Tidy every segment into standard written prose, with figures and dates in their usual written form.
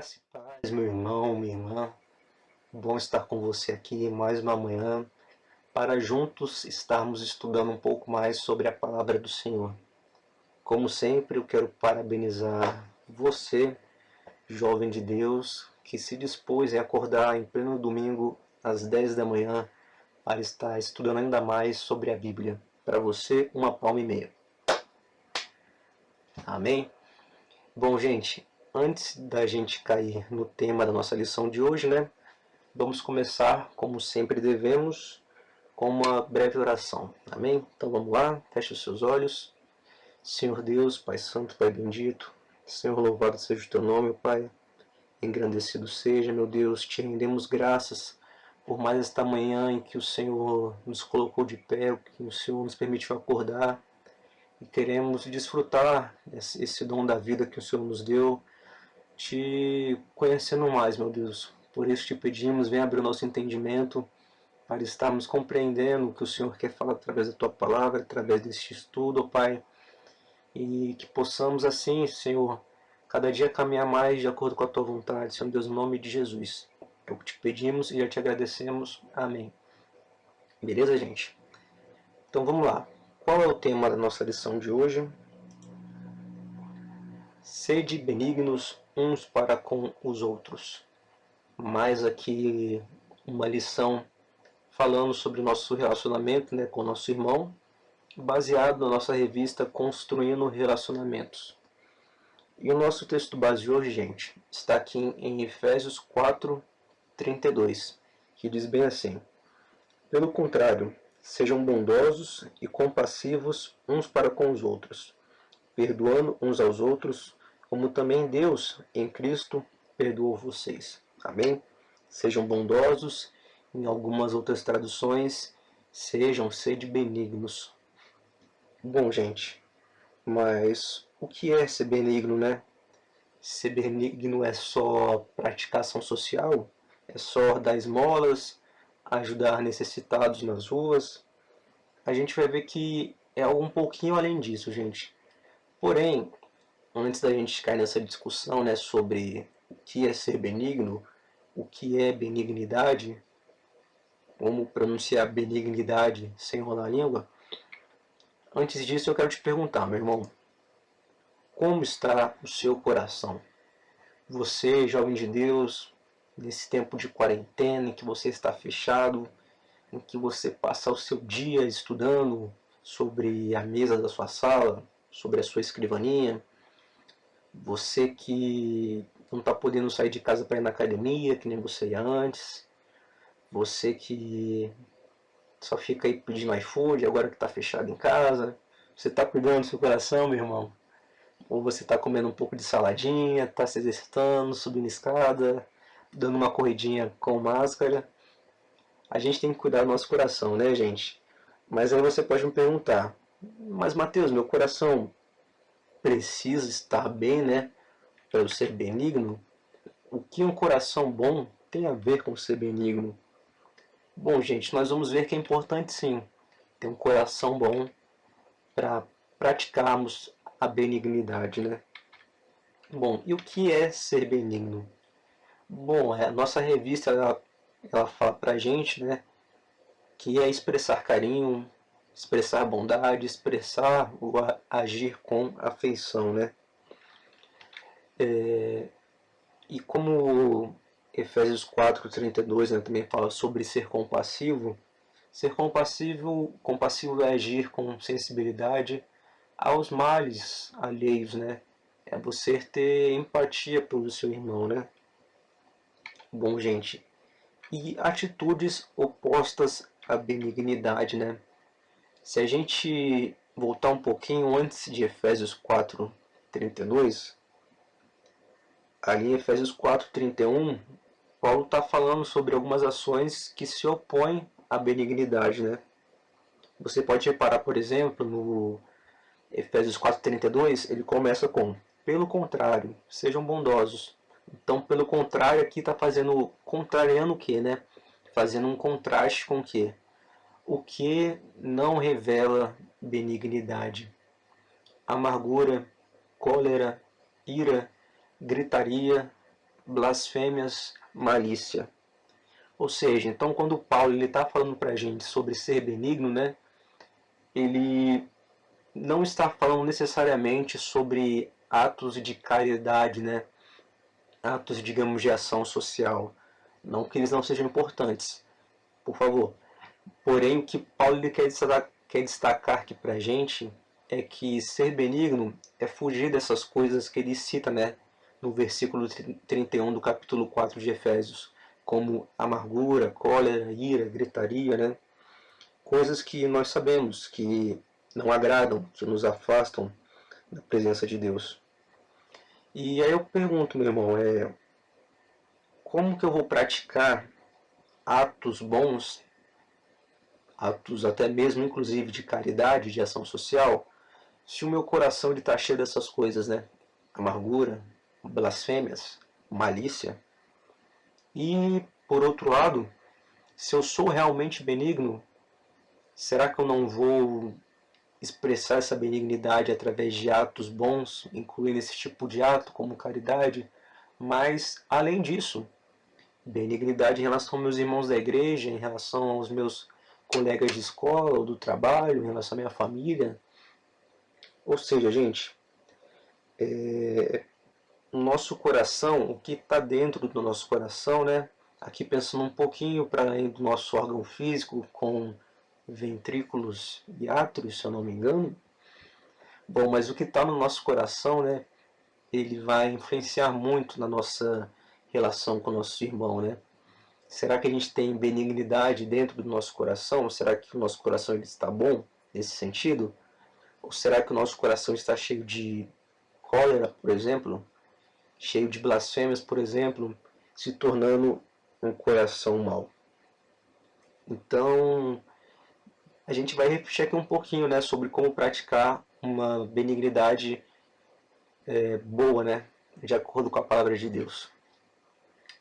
Graça e paz, meu irmão, minha irmã. Bom estar com você aqui mais uma manhã para juntos estarmos estudando um pouco mais sobre a palavra do Senhor. Como sempre, eu quero parabenizar você, jovem de Deus, que se dispôs a acordar em pleno domingo às 10 da manhã para estar estudando ainda mais sobre a Bíblia. Para você, uma palma e meia. Amém? Bom, gente, antes da gente cair no tema da nossa lição de hoje, vamos começar, como sempre devemos, com uma breve oração. Amém? Então vamos lá, feche os seus olhos. Senhor Deus, Pai Santo, Pai Bendito, Senhor, louvado seja o Teu nome, Pai. Engrandecido seja, meu Deus, te rendemos graças por mais esta manhã em que o Senhor nos colocou de pé, que o Senhor nos permitiu acordar. E queremos desfrutar esse dom da vida que o Senhor nos deu, te conhecendo mais, meu Deus. Por isso te pedimos, vem abrir o nosso entendimento para estarmos compreendendo o que o Senhor quer falar através da Tua palavra, através deste estudo, ó Pai. E que possamos assim, Senhor, cada dia caminhar mais de acordo com a Tua vontade, Senhor Deus, no nome de Jesus. É o que te pedimos e já te agradecemos. Amém. Beleza, gente? Então vamos lá. Qual é o tema da nossa lição de hoje? Sede benignos uns para com os outros. Mais aqui uma lição falando sobre o nosso relacionamento, com o nosso irmão, baseado na nossa revista Construindo Relacionamentos. E o nosso texto base de hoje, gente, está aqui em Efésios 4:32, que diz bem assim: Pelo contrário, sejam bondosos e compassivos uns para com os outros, perdoando uns aos outros, como também Deus, em Cristo, perdoou vocês. Amém? Sejam bondosos. Em algumas outras traduções, sede benignos. Bom, gente, mas o que é ser benigno, Ser benigno é só praticar ação social? É só dar esmolas, ajudar necessitados nas ruas? A gente vai ver que é algo um pouquinho além disso, gente. Porém, antes da gente cair nessa discussão, sobre o que é ser benigno, o que é benignidade, como pronunciar benignidade sem enrolar a língua, antes disso eu quero te perguntar, meu irmão, como está o seu coração? Você, jovem de Deus, nesse tempo de quarentena, em que você está fechado, em que você passa o seu dia estudando sobre a mesa da sua sala, sobre a sua escrivaninha, você que não está podendo sair de casa para ir na academia, que nem você ia antes, você que só fica aí pedindo iFood agora que está fechado em casa, você está cuidando do seu coração, meu irmão? Ou você está comendo um pouco de saladinha, está se exercitando, subindo escada, dando uma corridinha com máscara? A gente tem que cuidar do nosso coração, né, gente? Mas aí você pode me perguntar, mas Mateus, meu coração precisa estar bem, para eu ser benigno? O que um coração bom tem a ver com ser benigno? Bom, gente, nós vamos ver que é importante sim ter um coração bom para praticarmos a benignidade, Bom, e o que é ser benigno? Bom, a nossa revista ela fala pra gente, que é expressar carinho, expressar bondade, expressar o agir com afeição, E como Efésios 4:32, também fala sobre ser compassivo é agir com sensibilidade aos males alheios, É você ter empatia pelo seu irmão, Bom, gente, e atitudes opostas à benignidade, Se a gente voltar um pouquinho antes de Efésios 4:32, ali em Efésios 4:31, Paulo está falando sobre algumas ações que se opõem à benignidade, Você pode reparar, por exemplo, no Efésios 4:32, ele começa com: pelo contrário, sejam bondosos. Então, pelo contrário, aqui está contrariando o que, Fazendo um contraste com o que? O que não revela benignidade? Amargura, cólera, ira, gritaria, blasfêmias, malícia. Ou seja, então quando Paulo está falando para a gente sobre ser benigno, né, ele não está falando necessariamente sobre atos de caridade, né, atos, digamos, de ação social. Não que eles não sejam importantes, por favor. Porém, o que Paulo ele quer destacar aqui para a gente é que ser benigno é fugir dessas coisas que ele cita, né, no versículo 31 do capítulo 4 de Efésios, como amargura, cólera, ira, gritaria, né? Coisas que nós sabemos que não agradam, que nos afastam da presença de Deus. E aí eu pergunto, meu irmão, como que eu vou praticar atos bons, atos até mesmo inclusive de caridade, de ação social, se o meu coração está cheio dessas coisas, né? Amargura, blasfêmias, malícia. E, por outro lado, se eu sou realmente benigno, será que eu não vou expressar essa benignidade através de atos bons, incluindo esse tipo de ato como caridade? Mas, além disso, benignidade em relação aos meus irmãos da igreja, em relação aos meus colegas de escola ou do trabalho, em relação à minha família. Ou seja, gente, o nosso coração, o que está dentro do nosso coração, né? Aqui pensando um pouquinho para além do nosso órgão físico, com ventrículos e átrios, se eu não me engano. Bom, mas o que está no nosso coração, né? Ele vai influenciar muito na nossa relação com o nosso irmão, né? Será que a gente tem benignidade dentro do nosso coração? Será que o nosso coração ele está bom nesse sentido? Ou será que o nosso coração está cheio de cólera, por exemplo? Cheio de blasfêmias, por exemplo, se tornando um coração mau? Então, a gente vai refletir aqui um pouquinho, né, sobre como praticar uma benignidade boa, né, de acordo com a palavra de Deus.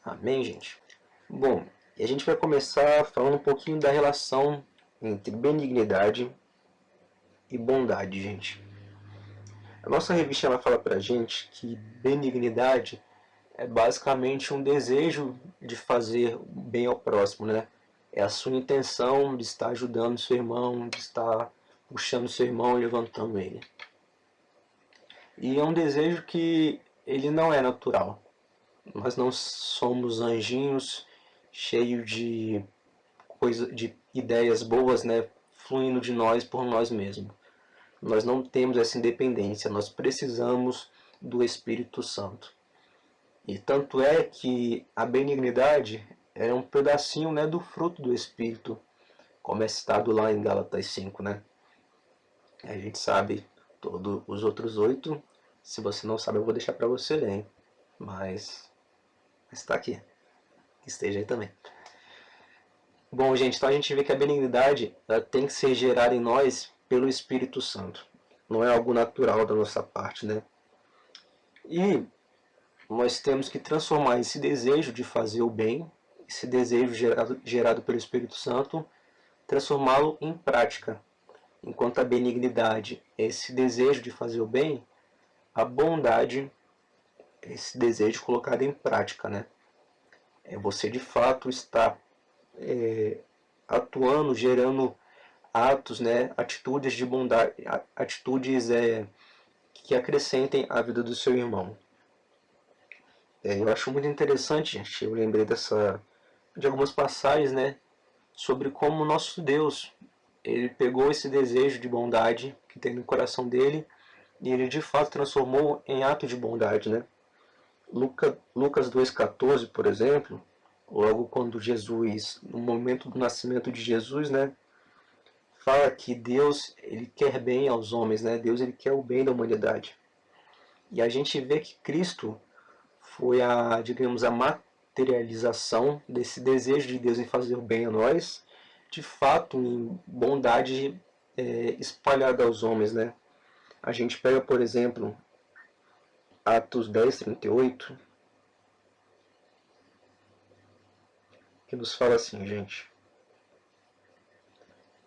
Amém, gente? Bom, e a gente vai começar falando um pouquinho da relação entre benignidade e bondade, gente. A nossa revista ela fala pra gente que benignidade é basicamente um desejo de fazer bem ao próximo, né? É a sua intenção de estar ajudando seu irmão, de estar puxando seu irmão e levantando ele. E é um desejo que ele não é natural. Nós não somos anjinhos cheios de de ideias boas, né, fluindo de nós por nós mesmos. Nós não temos essa independência, nós precisamos do Espírito Santo. E tanto é que a benignidade é um pedacinho, né, do fruto do Espírito, como é citado lá em Gálatas 5, né? A gente sabe todos os outros 8. Se você não sabe, eu vou deixar para você ler, hein? Mas está aqui. Esteja aí também. Bom, gente, então a gente vê que a benignidade ela tem que ser gerada em nós pelo Espírito Santo. Não é algo natural da nossa parte, né? E nós temos que transformar esse desejo de fazer o bem, esse desejo gerado pelo Espírito Santo, transformá-lo em prática. Enquanto a benignidade é esse desejo de fazer o bem, a bondade é esse desejo colocado em prática, né? É você de fato estar atuando, gerando atos, né, atitudes de bondade, atitudes que acrescentem a vida do seu irmão. Eu acho muito interessante, gente, eu lembrei de algumas passagens, né, sobre como o nosso Deus, ele pegou esse desejo de bondade que tem no coração dele e ele de fato transformou em ato de bondade, né? Lucas 2,14, por exemplo, logo quando Jesus, no momento do nascimento de Jesus, né, fala que Deus ele quer bem aos homens, né? Deus ele quer o bem da humanidade. E a gente vê que Cristo foi digamos, a materialização desse desejo de Deus em fazer o bem a nós, de fato, em bondade espalhada aos homens, né? A gente pega, por exemplo, Atos 10:38, que nos fala assim, gente: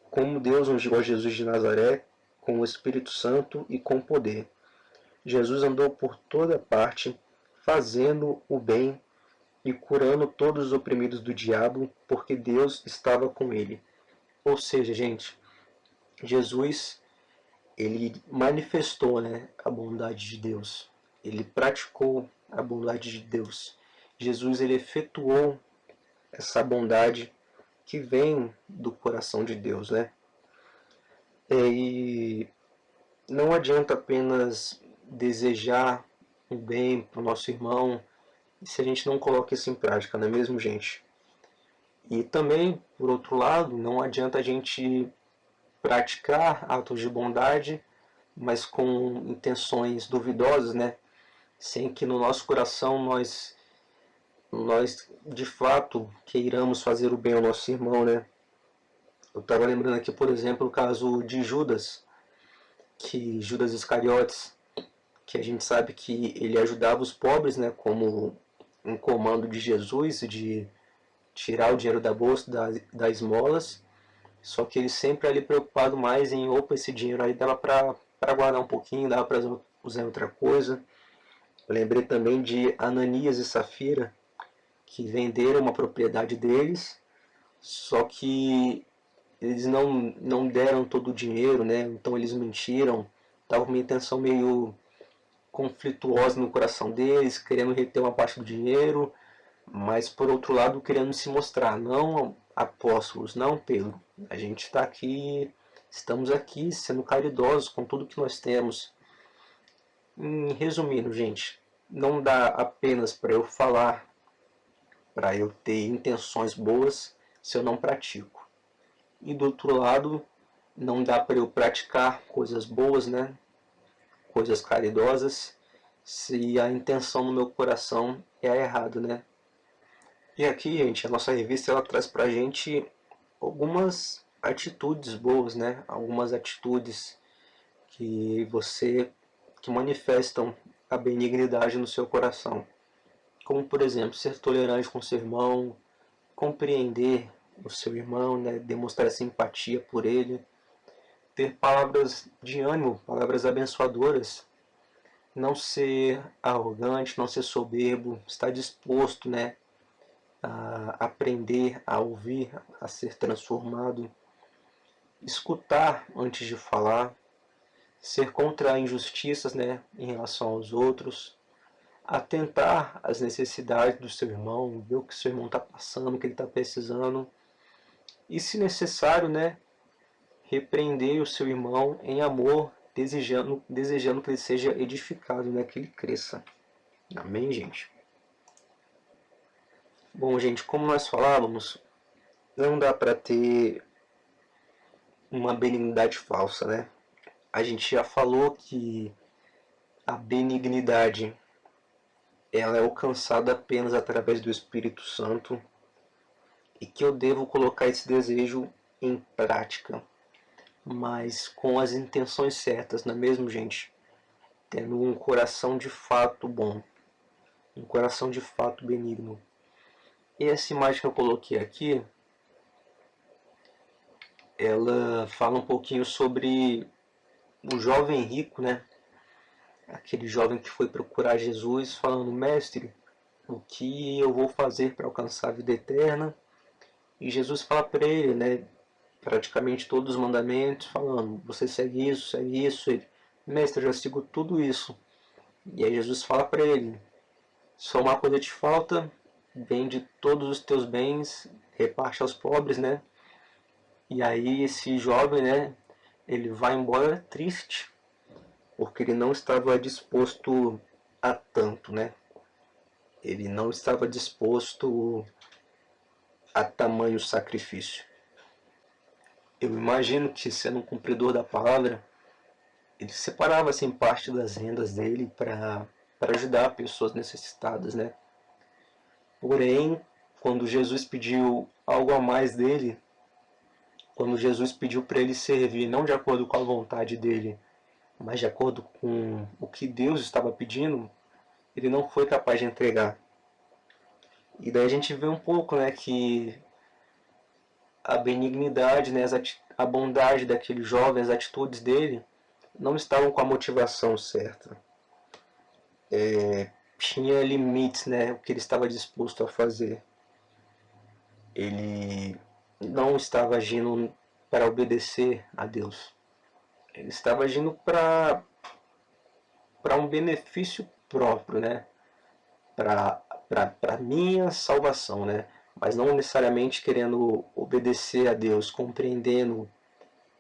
como Deus ungiu a Jesus de Nazaré com o Espírito Santo e com poder. Jesus andou por toda parte, fazendo o bem e curando todos os oprimidos do diabo, porque Deus estava com ele. Ou seja, gente, Jesus, ele manifestou, né, a bondade de Deus. Ele praticou a bondade de Deus. Jesus, ele efetuou essa bondade que vem do coração de Deus, né? E não adianta apenas desejar o bem para o nosso irmão se a gente não coloca isso em prática, não é mesmo, gente? E também, por outro lado, não adianta a gente praticar atos de bondade, mas com intenções duvidosas, né? Sem que no nosso coração nós de fato queiramos fazer o bem ao nosso irmão, né? Eu estava lembrando aqui, por exemplo, o caso de Judas, que Judas Iscariotes, que a gente sabe que ele ajudava os pobres, né, como um comando de Jesus de tirar o dinheiro da bolsa das esmolas, só que ele sempre ali preocupado mais em, opa, esse dinheiro aí dava para guardar um pouquinho, dava para usar em outra coisa. Eu lembrei também de Ananias e Safira, que venderam uma propriedade deles, só que eles não deram todo o dinheiro, né? Então eles mentiram, estava com uma intenção meio conflituosa no coração deles, querendo reter uma parte do dinheiro, mas por outro lado querendo se mostrar, não apóstolos, não Pedro, a gente está aqui, estamos aqui sendo caridosos com tudo que nós temos. Resumindo, gente, não dá apenas para eu falar, para eu ter intenções boas, se eu não pratico. E do outro lado, não dá para eu praticar coisas boas, né? Coisas caridosas, se a intenção no meu coração é errada, né? E aqui, gente, a nossa revista ela traz pra gente algumas atitudes boas, né? Algumas atitudes que manifestam a benignidade no seu coração. Como, por exemplo, ser tolerante com seu irmão, compreender o seu irmão, né? Demonstrar simpatia por ele, ter palavras de ânimo, palavras abençoadoras, não ser arrogante, não ser soberbo, estar disposto, né, a aprender, a ouvir, a ser transformado, escutar antes de falar, ser contra injustiças, né, em relação aos outros, atentar às necessidades do seu irmão, ver o que seu irmão está passando, o que ele está precisando, e se necessário, né, repreender o seu irmão em amor, desejando que ele seja edificado, né, que ele cresça. Amém, gente? Bom, gente, como nós falávamos, não dá para ter uma benignidade falsa, né? A gente já falou que a benignidade ela é alcançada apenas através do Espírito Santo e que eu devo colocar esse desejo em prática, mas com as intenções certas, não é mesmo, gente? Tendo um coração de fato bom, um coração de fato benigno. E essa imagem que eu coloquei aqui, ela fala um pouquinho sobre o jovem rico, né? Aquele jovem que foi procurar Jesus falando, mestre, o que eu vou fazer para alcançar a vida eterna? E Jesus fala para ele, né, praticamente todos os mandamentos, falando, você segue isso, ele, mestre, eu já sigo tudo isso. E aí Jesus fala para ele, só uma coisa te falta, vende todos os teus bens, reparte aos pobres, né? E aí esse jovem, né, ele vai embora triste, porque ele não estava disposto a tanto, né? Ele não estava disposto a tamanho sacrifício. Eu imagino que, sendo um cumpridor da palavra, ele separava assim parte das rendas dele para ajudar pessoas necessitadas, né? Porém, quando Jesus pediu algo a mais dele, quando Jesus pediu para ele servir não de acordo com a vontade dele, mas de acordo com o que Deus estava pedindo, ele não foi capaz de entregar. E daí a gente vê um pouco, né, que a benignidade, né, a bondade daquele jovem, as atitudes dele, não estavam com a motivação certa. tinha limites, né, o que ele estava disposto a fazer. Ele não estava agindo para obedecer a Deus. Ele estava agindo para um benefício próprio, né? Para minha salvação, né? Mas não necessariamente querendo obedecer a Deus, compreendendo,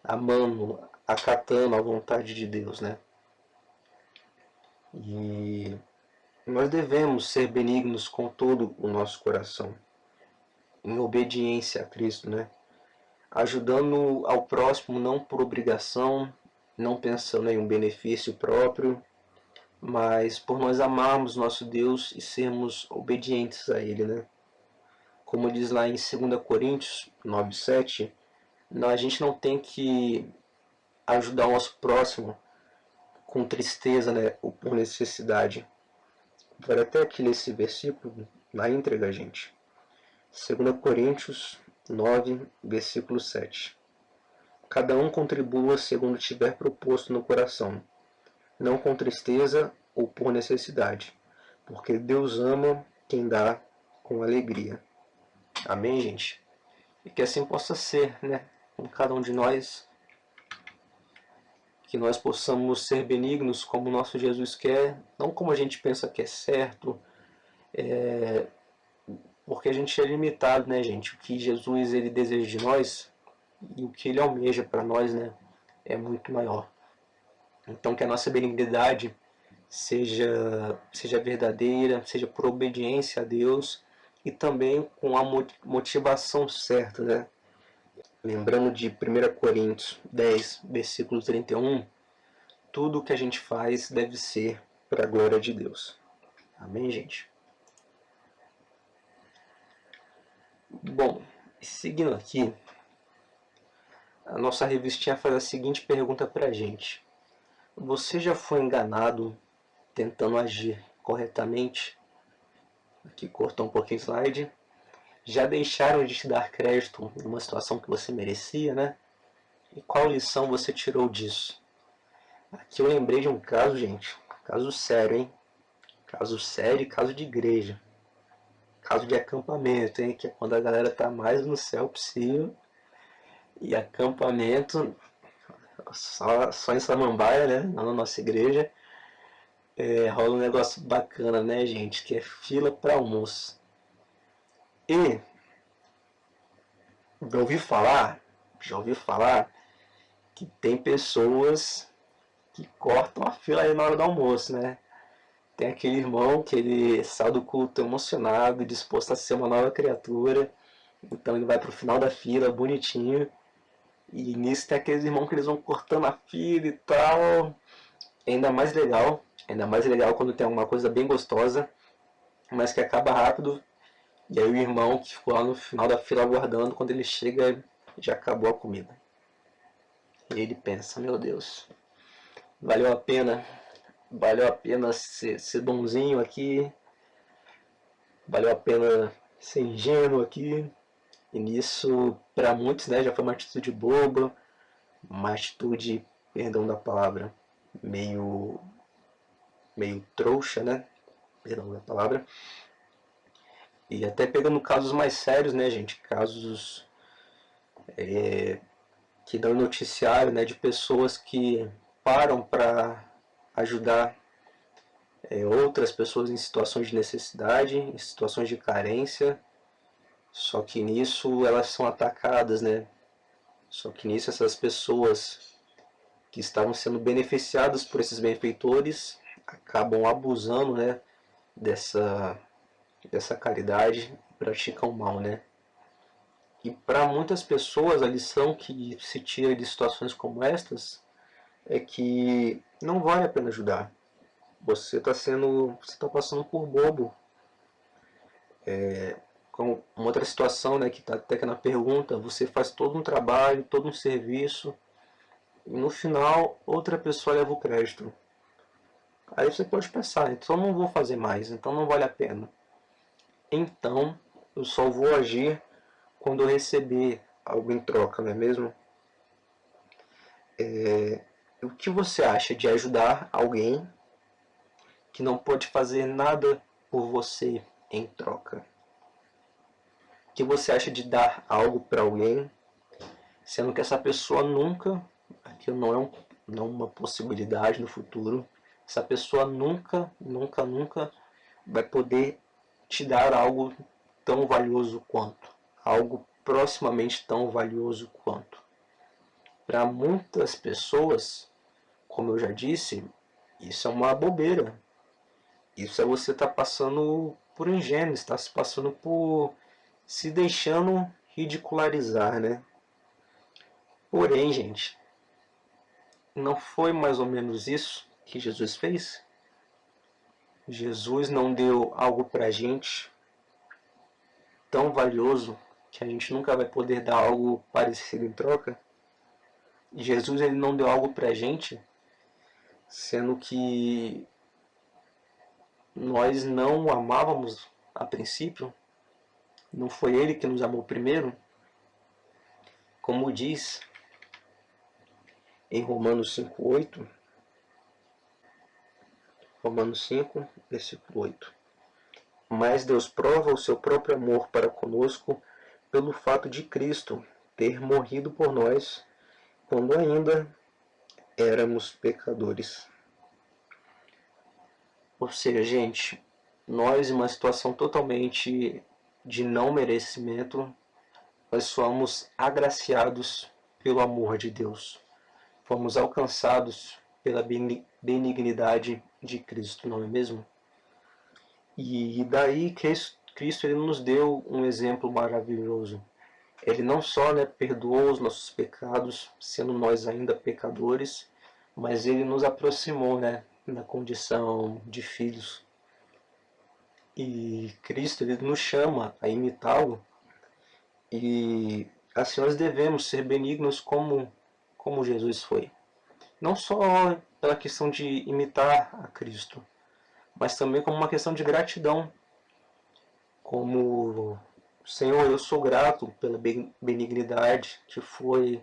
amando, acatando a vontade de Deus, né? E nós devemos ser benignos com todo o nosso coração, em obediência a Cristo, né? Ajudando ao próximo não por obrigação, não pensando em um benefício próprio, mas por nós amarmos nosso Deus e sermos obedientes a Ele, né? Como diz lá em 2 Coríntios 9:7, a gente não tem que ajudar o nosso próximo com tristeza, né? Ou por necessidade. Vou até aqui ler esse versículo na íntegra, gente. 2 Coríntios 9, versículo 7. Cada um contribua segundo tiver proposto no coração, não com tristeza ou por necessidade, porque Deus ama quem dá com alegria. Amém, gente? E que assim possa ser, né? Com cada um de nós, que nós possamos ser benignos como o nosso Jesus quer, não como a gente pensa que é certo, porque a gente é limitado, né, gente? O que Jesus ele deseja de nós e o que ele almeja para nós, né, é muito maior. Então que a nossa benignidade seja verdadeira, seja por obediência a Deus e também com a motivação certa, né? Lembrando de 1 Coríntios 10, versículo 31, tudo o que a gente faz deve ser para a glória de Deus. Amém, gente? Bom, seguindo aqui, a nossa revistinha faz a seguinte pergunta para a gente. Você já foi enganado tentando agir corretamente? Aqui cortou um pouquinho o slide. Já deixaram de te dar crédito numa situação que você merecia, né? E qual lição você tirou disso? Aqui eu lembrei de um caso, gente. Caso sério, hein? Caso sério e caso de igreja. Caso de acampamento, hein? Que é quando a galera tá mais no céu possível. E acampamento só em Samambaia, né? Não na nossa igreja. Rola um negócio bacana, né, gente? Que é fila para almoço. E já ouvi falar que tem pessoas que cortam a fila aí na hora do almoço, né? Tem aquele irmão que ele sai do culto emocionado, disposto a ser uma nova criatura. Então ele vai pro final da fila, bonitinho. E nisso tem aqueles irmãos que eles vão cortando a fila e tal. Ainda mais legal quando tem alguma coisa bem gostosa, mas que acaba rápido. E aí o irmão que ficou lá no final da fila aguardando, quando ele chega, já acabou a comida. E ele pensa, meu Deus, valeu a pena. Valeu a pena ser bonzinho aqui. Valeu a pena ser ingênuo aqui. E nisso, para muitos, né, já foi uma atitude boba, uma atitude, perdão da palavra, meio trouxa, né? Perdão da palavra. E até pegando casos mais sérios, né, gente? Casos que dão noticiário, né, de pessoas que param para ajudar outras pessoas em situações de necessidade, em situações de carência. Só que nisso elas são atacadas, né? Só que nisso essas pessoas que estavam sendo beneficiadas por esses benfeitores acabam abusando, né, dessa caridade e praticam mal, né? E para muitas pessoas a lição que se tira de situações como estas é que não vale a pena ajudar. Você está passando por bobo. Com uma outra situação, né, que está até aqui na pergunta, você faz todo um trabalho, todo um serviço e no final outra pessoa leva o crédito. Aí você pode pensar, então não vou fazer mais, então não vale a pena. Então eu só vou agir quando eu receber algo em troca, não é mesmo? O que você acha de ajudar alguém que não pode fazer nada por você em troca. O que você acha de dar algo para alguém, sendo que essa pessoa nunca, aquilo não é uma possibilidade no futuro, essa pessoa nunca vai poder te dar algo tão valioso quanto, algo proximamente tão valioso quanto. Para muitas pessoas, como eu já disse, isso é uma bobeira. Isso é você estar passando por ingênuo, está se passando por se deixando ridicularizar, né? Porém, gente, não foi mais ou menos isso que Jesus fez? Jesus não deu algo pra gente tão valioso que a gente nunca vai poder dar algo parecido em troca? Jesus ele não deu algo pra gente, sendo que nós não o amávamos a princípio? Não foi ele que nos amou primeiro? Como diz em Romanos 5:8, Romanos 5, versículo 8. Mas Deus prova o seu próprio amor para conosco pelo fato de Cristo ter morrido por nós quando ainda éramos pecadores. Ou seja, gente, nós em uma situação totalmente de não merecimento, nós somos agraciados pelo amor de Deus. Fomos alcançados pela benignidade de Cristo, não é mesmo? E daí Cristo ele nos deu um exemplo maravilhoso. Ele não só perdoou os nossos pecados, sendo nós ainda pecadores, mas ele nos aproximou na condição de filhos. E Cristo ele nos chama a imitá-lo, e assim nós devemos ser benignos como Jesus foi. Não só pela questão de imitar a Cristo, mas também como uma questão de gratidão. Como, Senhor, eu sou grato pela benignidade que foi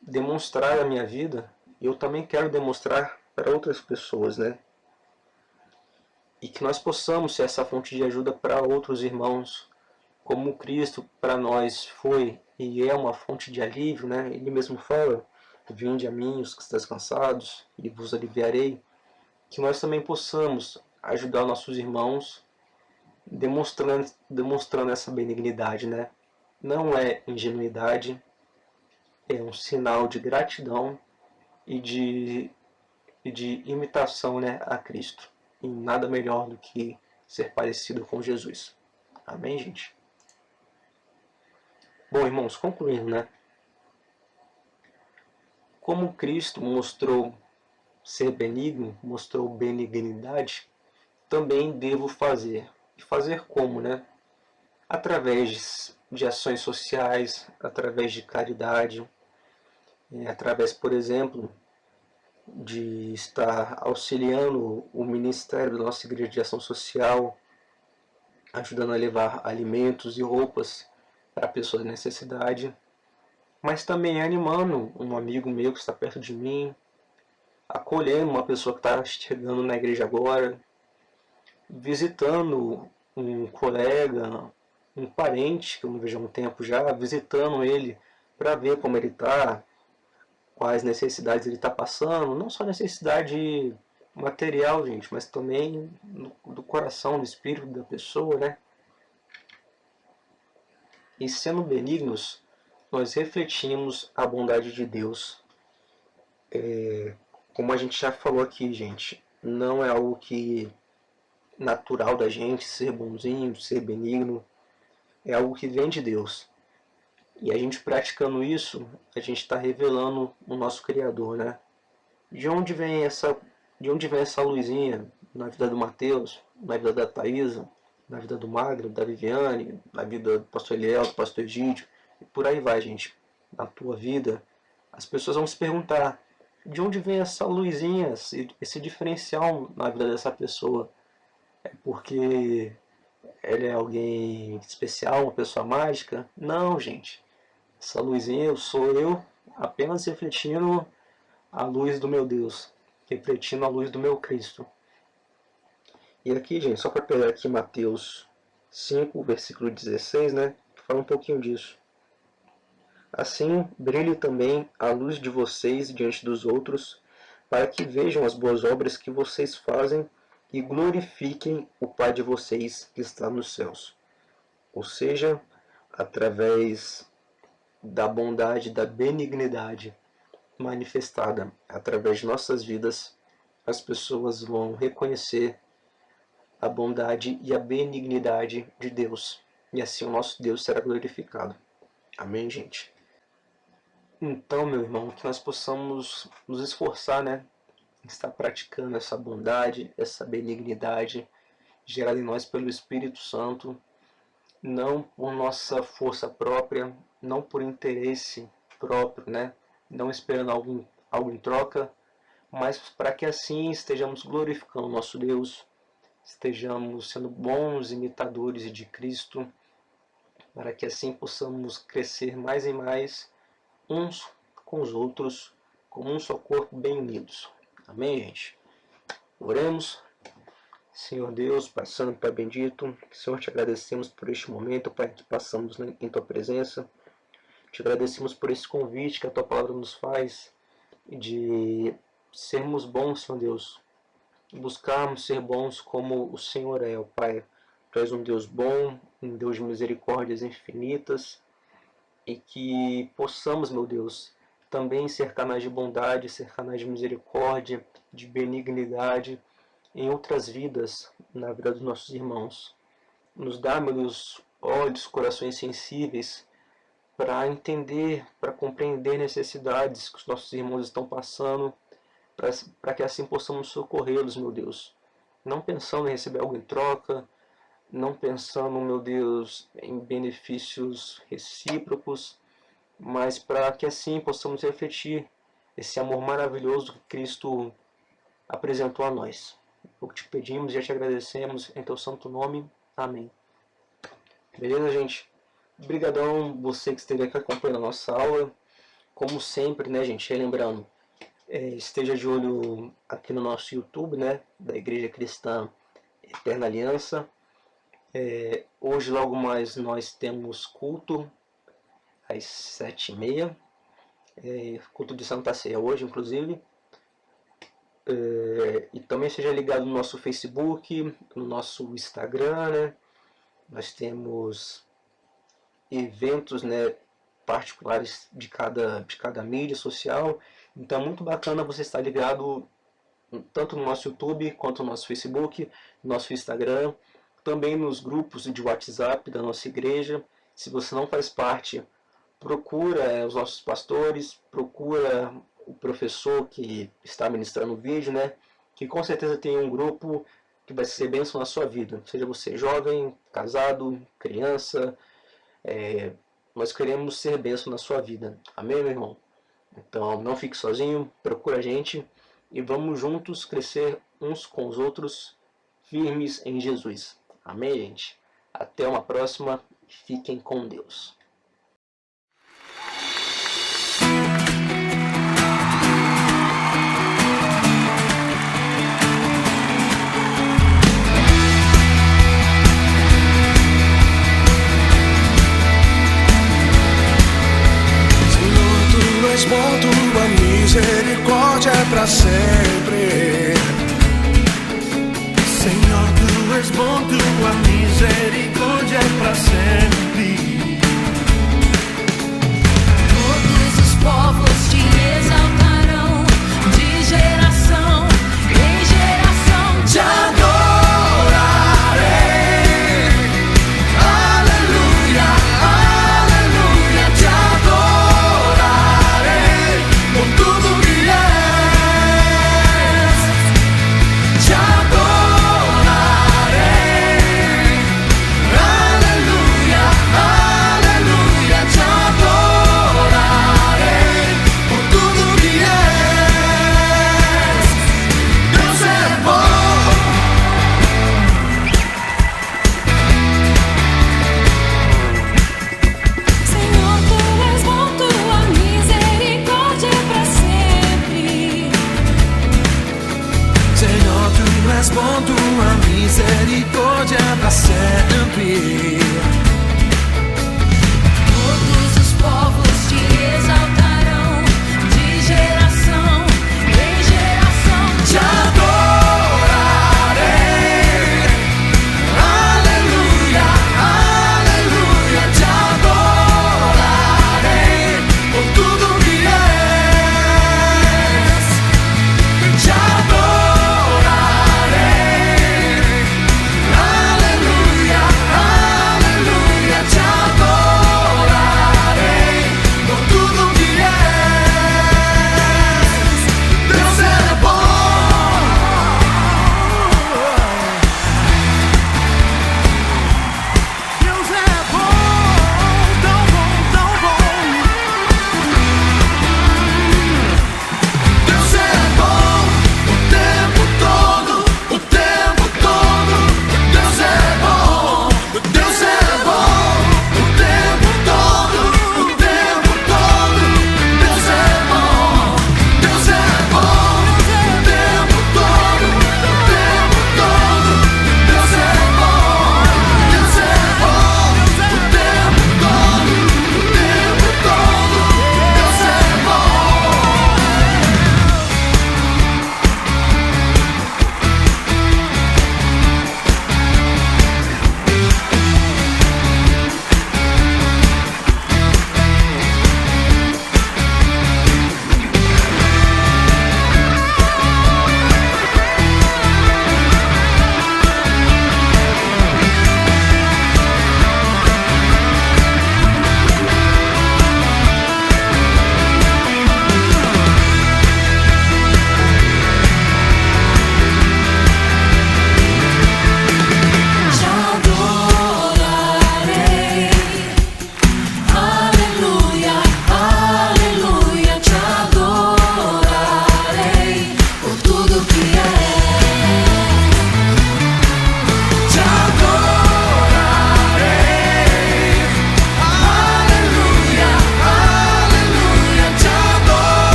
demonstrada na minha vida, e eu também quero demonstrar para outras pessoas, né? E que nós possamos ser essa fonte de ajuda para outros irmãos, como Cristo para nós foi e é uma fonte de alívio, né? Ele mesmo fala: vinde a mim os que estáis cansados e vos aliviarei. Que nós também possamos ajudar nossos irmãos demonstrando essa benignidade, né? Não é ingenuidade, é um sinal de gratidão e de imitação, né, a Cristo. E nada melhor do que ser parecido com Jesus. Amém, gente? Bom, irmãos, concluindo, né? Como Cristo mostrou ser benigno, mostrou benignidade, também devo fazer. E fazer como, né? Através de ações sociais, através de caridade, através, por exemplo, de estar auxiliando o ministério da nossa Igreja de Ação Social, ajudando a levar alimentos e roupas para pessoas em necessidade, mas também animando um amigo meu que está perto de mim, acolhendo uma pessoa que está chegando na igreja agora, visitando um colega, um parente que eu não vejo há um tempo já, visitando ele para ver como ele está, quais necessidades ele está passando, não só necessidade material, gente, mas também do coração, do espírito da pessoa, né? E sendo benignos, nós refletimos a bondade de Deus. Como a gente já falou aqui, gente, não é algo que natural da gente ser bonzinho, ser benigno, é algo que vem de Deus. E a gente praticando isso, a gente está revelando o nosso Criador, né? De onde vem essa luzinha na vida do Mateus, na vida da Thaisa, na vida do Magro, da Viviane, na vida do pastor Eliel, do pastor Egídio, e por aí vai, gente. Na tua vida, as pessoas vão se perguntar: de onde vem essa luzinha, esse diferencial na vida dessa pessoa? É porque ela é alguém especial, uma pessoa mágica? Não, gente. Essa luzinha sou eu apenas refletindo a luz do meu Deus, refletindo a luz do meu Cristo. E aqui, gente, só para pegar aqui Mateus 5, versículo 16, né? Fala um pouquinho disso. Assim, brilhe também a luz de vocês diante dos outros, para que vejam as boas obras que vocês fazem e glorifiquem o Pai de vocês que está nos céus. Ou seja, através da bondade, da benignidade manifestada através de nossas vidas, as pessoas vão reconhecer a bondade e a benignidade de Deus. E assim o nosso Deus será glorificado. Amém, gente? Então, meu irmão, que nós possamos nos esforçar, né? Estar praticando essa bondade, essa benignidade gerada em nós pelo Espírito Santo, não por nossa força própria, não por interesse próprio, né? Não esperando algo em troca, mas para que assim estejamos glorificando o nosso Deus, estejamos sendo bons imitadores de Cristo, para que assim possamos crescer mais e mais uns com os outros, como um só corpo, bem unidos. Amém, gente? Oremos. Senhor Deus, Pai Santo, Pai Bendito, Senhor, te agradecemos por este momento, Pai, que passamos em Tua presença. Te agradecemos por esse convite que a Tua Palavra nos faz, de sermos bons, Senhor Deus, buscarmos ser bons como o Senhor é, ó Pai. Tu és um Deus bom, um Deus de misericórdias infinitas, e que possamos, meu Deus, também ser canais de bondade, ser canais de misericórdia, de benignidade em outras vidas, na vida dos nossos irmãos. Nos dá, meu Deus, olhos, corações sensíveis para entender, para compreender necessidades que os nossos irmãos estão passando, para que assim possamos socorrê-los, meu Deus. Não pensando em receber algo em troca, não pensando, meu Deus, em benefícios recíprocos, mas para que assim possamos refletir esse amor maravilhoso que Cristo apresentou a nós. O que te pedimos e já te agradecemos em teu santo nome. Amém. Beleza, gente? Obrigadão você que esteve aqui acompanhando a nossa aula. Como sempre, né, gente? Relembrando, esteja de olho aqui no nosso YouTube, né, da Igreja Cristã Eterna Aliança. Hoje, logo mais, nós temos culto às 7h30. Culto de Santa Ceia hoje, inclusive. E também seja ligado no nosso Facebook, no nosso Instagram, né? Nós temos eventos, né, particulares de cada mídia social. Então é muito bacana você estar ligado tanto no nosso YouTube quanto no nosso Facebook, no nosso Instagram, também nos grupos de WhatsApp da nossa igreja. Se você não faz parte, procura os nossos pastores, procura o professor que está ministrando o vídeo, né? Que com certeza tem um grupo que vai ser bênção na sua vida. Seja você jovem, casado, criança, nós queremos ser bênção na sua vida. Amém, meu irmão? Então não fique sozinho, procura a gente e vamos juntos crescer uns com os outros, firmes em Jesus. Amém, gente? Até uma próxima. Fiquem com Deus. Bom, tua misericórdia é pra sempre. Senhor, tu és bom, tua misericórdia é pra sempre.